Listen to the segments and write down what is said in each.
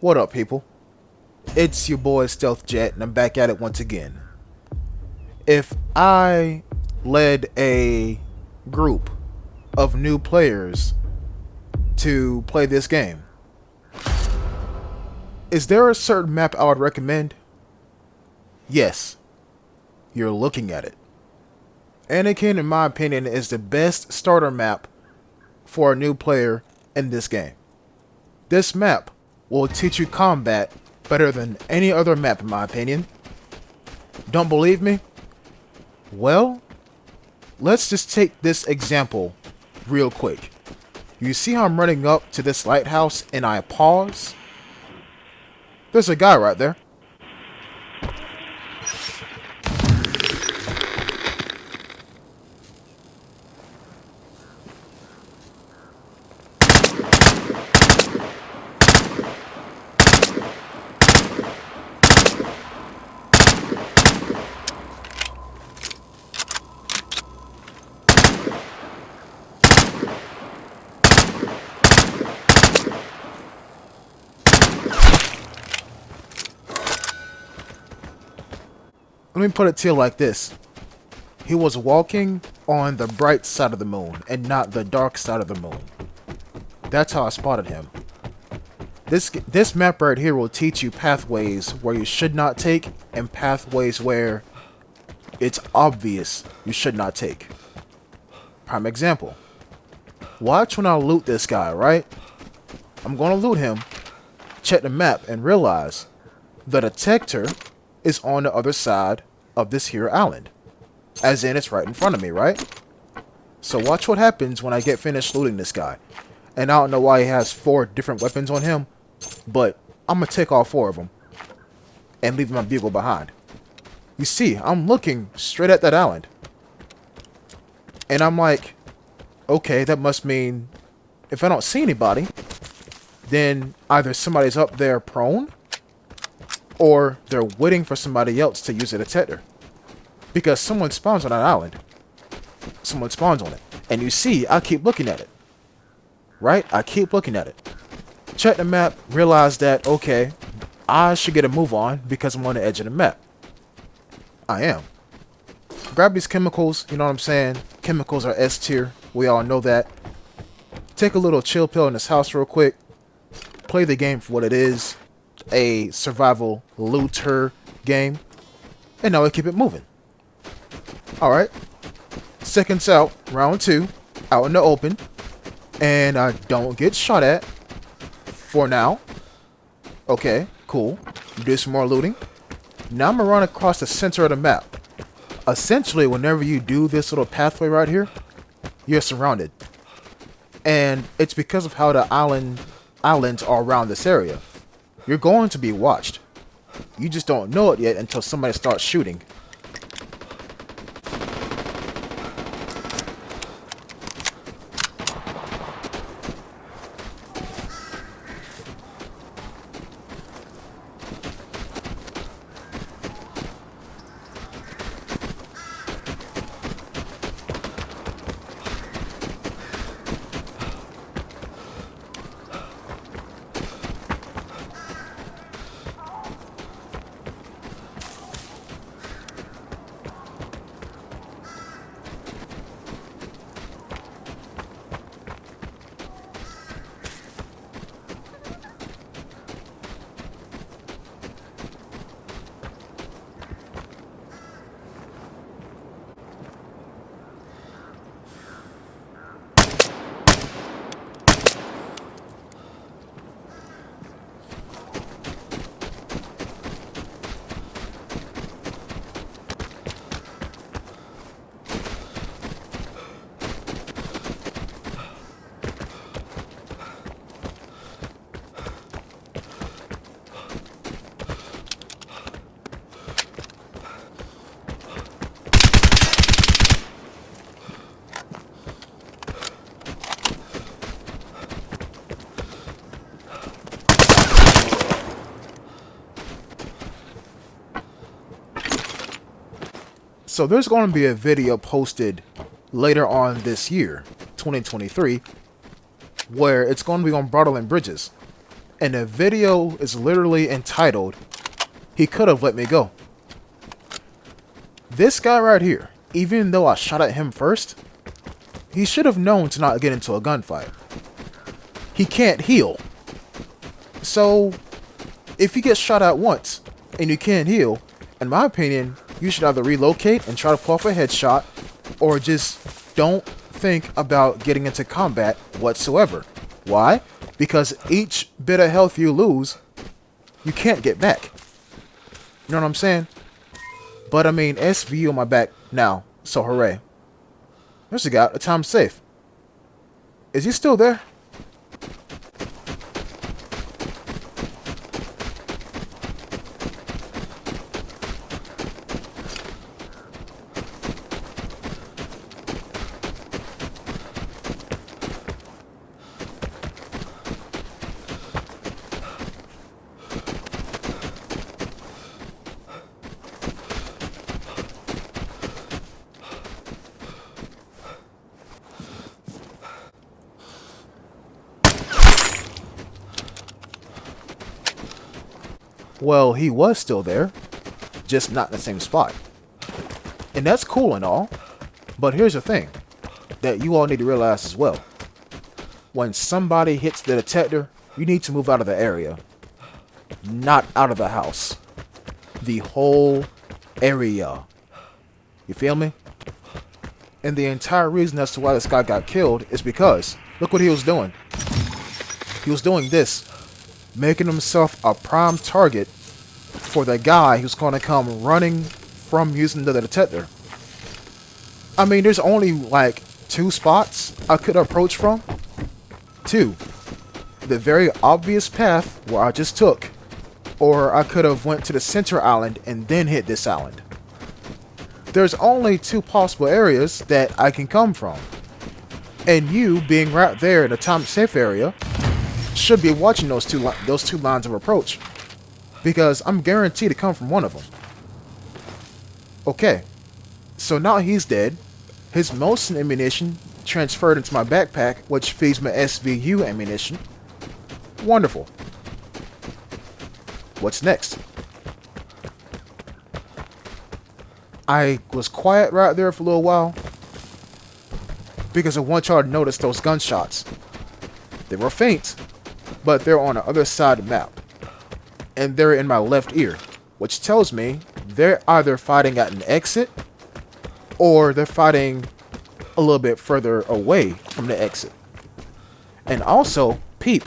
What up, people? It's your boy Stealth Jet, and I'm back at it once again. If I led a group of new players to play this game, is there a certain map I would recommend? Yes, you're looking at it. Anakin, in my opinion, is the best starter map for a new player in this game. This map will teach you combat better than any other map, in my opinion. Don't believe me? Well, let's just take this example real quick. You see how I'm running up to this lighthouse and I pause? There's a guy right there. Let me put it to you like this. He was walking on the bright side of the moon and not the dark side of the moon. That's how I spotted him. This map right here will teach you pathways where you should not take and pathways where it's obvious you should not take. Prime example. Watch when I loot this guy, right? I'm going to loot him, check the map, and realize the detector is on the other side of this here island. As in, it's right in front of me, right? So watch what happens when I get finished looting this guy. And I don't know why he has 4 different weapons on him, but I'm going to take all 4 of them and leave my bugle behind. You see, I'm looking straight at that island. And I'm like, okay, that must mean if I don't see anybody, then either somebody's up there prone, or they're waiting for somebody else to use a detector. Because someone spawns on that island. Someone spawns on it. And you see, I keep looking at it. Right? I keep looking at it. Check the map, realize that, okay, I should get a move on because I'm on the edge of the map. I am. Grab these chemicals, you know what I'm saying? Chemicals are S tier. We all know that. Take a little chill pill in this house real quick. Play the game for what it is. A survival looter game, and now we keep it moving. Alright, seconds out, round 2, out in the open, and I don't get shot at for now. Okay, cool. Do some more looting. Now I'm gonna run across the center of the map. Essentially, whenever you do this little pathway right here, you're surrounded, and it's because of how the islands are around this area. You're going to be watched. You just don't know it yet until somebody starts shooting. So there's going to be a video posted later on this year, 2023, where it's going to be on Bridges. And the video is literally entitled, "He Could Have Let Me Go." This guy right here, even though I shot at him first, he should have known to not get into a gunfight. He can't heal. So, if you get shot at once and you can't heal, in my opinion, you should either relocate and try to pull off a headshot, or just don't think about getting into combat whatsoever. Why? Because each bit of health you lose, you can't get back. You know what I'm saying? But I mean, SVU on my back now, so hooray. There's a guy, a time safe. Is he still there? Well, he was still there, just not in the same spot. And that's cool and all, but here's the thing that you all need to realize as well. When somebody hits the detector, you need to move out of the area, not out of the house. The whole area. You feel me? And the entire reason as to why this guy got killed is because, look what he was doing. He was doing this, making himself a prime target for the guy who's going to come running from using the detector. I mean, there's only like 2 spots I could approach from. 2. The very obvious path where I just took, or I could have went to the center island and then hit this island. There's only 2 possible areas that I can come from. And you, being right there in the time safe area, should be watching those two lines of approach, because I'm guaranteed to come from one of them. Okay, so now he's dead. His Mosin ammunition transferred into my backpack, which feeds my SVU ammunition. Wonderful. What's next? I was quiet right there for a little while because I want y'all to notice those gunshots. They were faint, but they're on the other side of the map. And they're in my left ear, which tells me they're either fighting at an exit or they're fighting a little bit further away from the exit. And also, peep,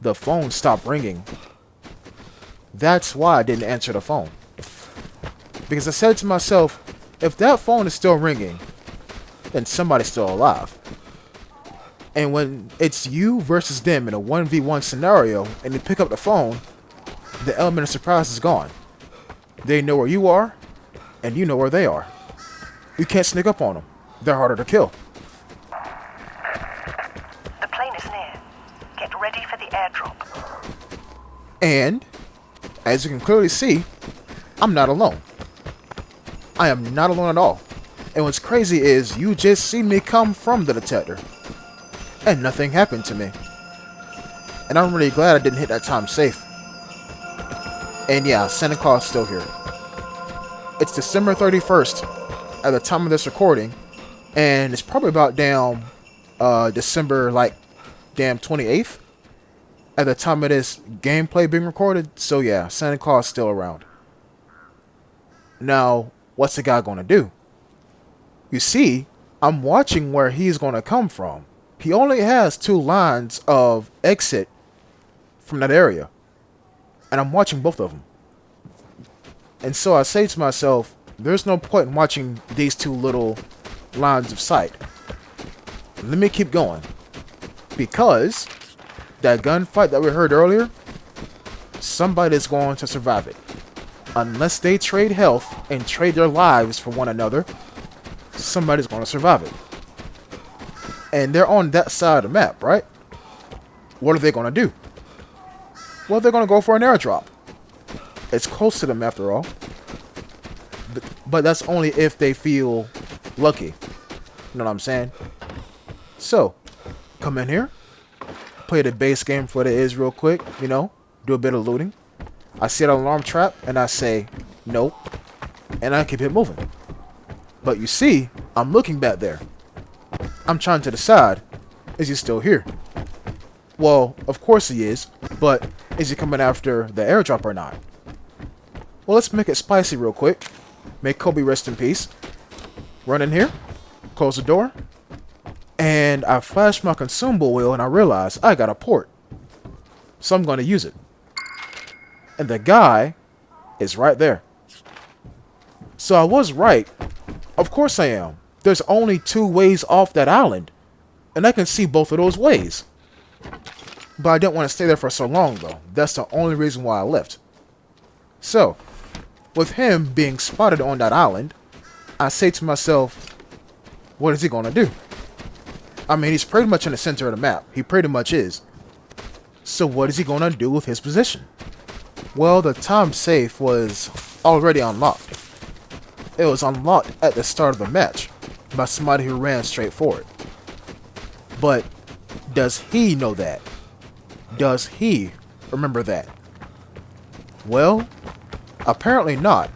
the phone stopped ringing. That's why I didn't answer the phone. Because I said to myself, if that phone is still ringing, then somebody's still alive. And when it's you versus them in a 1v1 scenario and you pick up the phone, the element of surprise is gone. They know where you are, and you know where they are. You can't sneak up on them. They're harder to kill. The plane is near. Get ready for the airdrop. And, as you can clearly see, I'm not alone. I am not alone at all. And what's crazy is you just see me come from the detector, and nothing happened to me. And I'm really glad I didn't hit that time safe. And yeah, Santa Claus is still here. It's December 31st at the time of this recording, and it's probably about December 28th at the time of this gameplay being recorded. So yeah, Santa Claus is still around. Now, what's the guy gonna do? You see, I'm watching where he's gonna come from. He only has 2 lines of exit from that area, and I'm watching both of them. And so I say to myself, there's no point in watching these 2 little lines of sight. Let me keep going, because that gunfight that we heard earlier, somebody's going to survive it. Unless they trade health and trade their lives for one another, somebody's going to survive it. And they're on that side of the map, right? What are they going to do? Well, they're going to go for an airdrop. It's close to them after all. But that's only if they feel lucky. You know what I'm saying? So, come in here. play the base game for the is real quick, you know, do a bit of looting. I see an alarm trap and I say, nope, and I keep it moving. But you see, I'm looking back there. I'm trying to decide, is he still here? Well, of course he is, but is he coming after the airdrop or not? Well, let's make it spicy real quick. Make Kobe rest in peace. Run in here, close the door, and I flash my consumable wheel and I realize I got a port. So I'm going to use it. And the guy is right there. So I was right. Of course I am. There's only 2 ways off that island, and I can see both of those ways. But I didn't want to stay there for so long though. That's the only reason why I left. So, with him being spotted on that island, I say to myself, what is he going to do? I mean, he's pretty much in the center of the map. He pretty much is. So what is he going to do with his position? Well, the time safe was already unlocked. It was unlocked at the start of the match by somebody who ran straight for it. But does he know that? Does he remember that? Well, apparently not.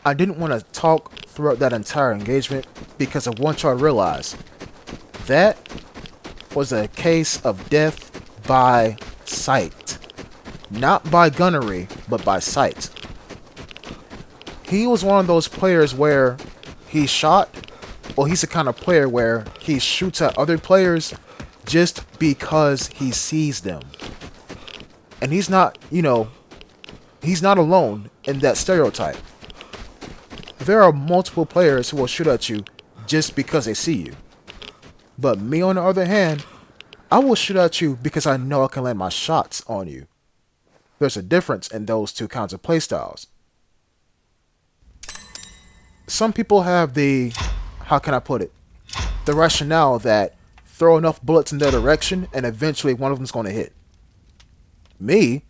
I didn't want to talk throughout that entire engagement because I want y'all to realize that was a case of death by sight. Not by gunnery, but by sight. He was one of those players where he shot, or he's the kind of player where he shoots at other players just because he sees them. And he's not, he's not alone in that stereotype. There are multiple players who will shoot at you just because they see you. But me, on the other hand, I will shoot at you because I know I can land my shots on you. There's a difference in those two kinds of playstyles. some people have the, how can I put it, the rationale that throw enough bullets in their direction and eventually one of them's going to hit. Me,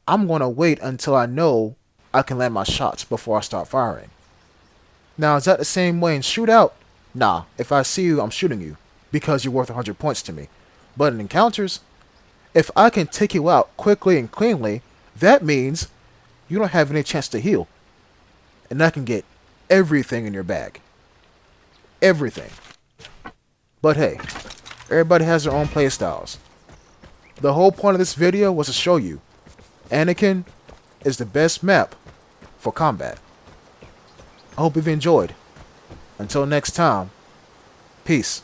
I'm going to wait until I know I can land my shots before I start firing. Now, is that the same way in shootout? Nah, if I see you, I'm shooting you because you're worth 100 points to me. But in encounters, if I can take you out quickly and cleanly, that means you don't have any chance to heal. And I can get everything in your bag. Everything. But hey, everybody has their own playstyles. The whole point of this video was to show you Anakin is the best map for combat. I hope you've enjoyed. Until next time, peace.